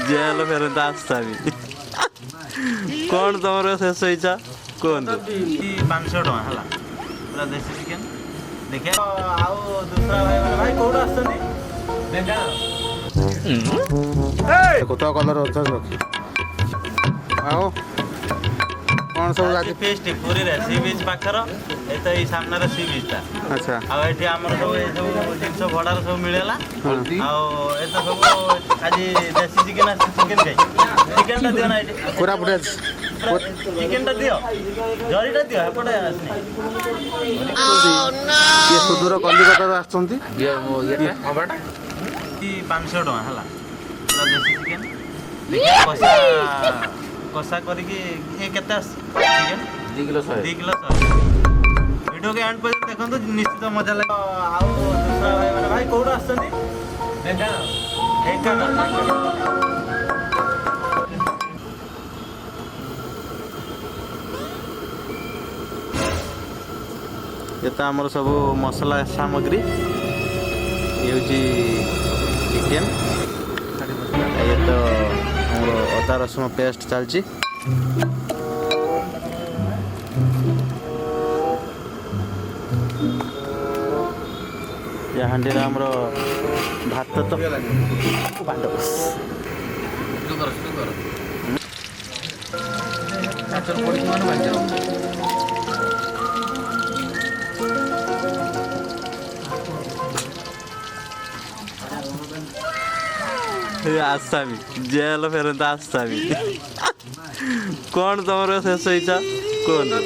jail फेरता आसामी कौन तुम शेष इच्छा कहतु 500 टଙ୍କା ହେଲା ପୁରା ଦେଶୀ ଚିକେନ ଦେଖିଆ ଆଉ ଦୁସରା ଭାଇ ମାନେ ଭାଇ କୋଉଠୁ ଆସୁଛନ୍ତି କୋତା କଲର ଅଛି ରଖି ଆଉ କଣ ସବୁ ଆଜି ଫିଷ୍ଟ ପୁରୀରେ ସି ବିଚ୍ ପାଖର ଏ ତ ଏଇ ସାମ୍ନାରେ ସି ବିଚ୍ ଟା ଆଚ୍ଛା ଆଉ ଏଠି ଆମର ସବୁ ଏ ସବୁ ଜିନିଷ ଭଡ଼ାରେ ସବୁ ମିଳିଲା ଆଉ ଏ ତ ସବୁ ଆଜି ଦେଶୀ ଚିକେନ ଆସିଛି ଚିକେନ ଖାଇ ଚିକେନଟା ଦିଅ ନା ଏଠି ପୁରା ପୁରା ଚିକେନଟା ଦିଅ ଜରିଟା ଦିଅ ଏପଟେ ଆସିନି କିଏ ସୁଦୂର କଲିକତାରୁ ଆସୁଛନ୍ତି 500 ଟଙ୍କା ହେଲା ପୁରା ଦେଶୀ ଚିକେନ ଦେଖିଆ କଷା କରିକି ଏ କେତେ ଆସିଛି ଚିକେନ 2 କିଲୋ 100 ଭିଡ଼ିଓ କେ ଏଣ୍ଡ ପର୍ଯ୍ୟନ୍ତ ଦେଖନ୍ତୁ ନିଶ୍ଚିତ ମଜା ଲାଗିବ ଆଉ ଦୁସରା ଭାଇ ମାନେ ଭାଇ କୋଉଠୁ ଆସୁଛନ୍ତି ଢେଙ୍କାନାଳ ये तो आमर सब मसला सामग्री ये हूँ चिकेन ये तो आमर अदा रसुण पेस्ट चलची ये हांडी आमर भात तो आसामी जेल फेरता आसामी कौन तुम शेष इच्छा कहतु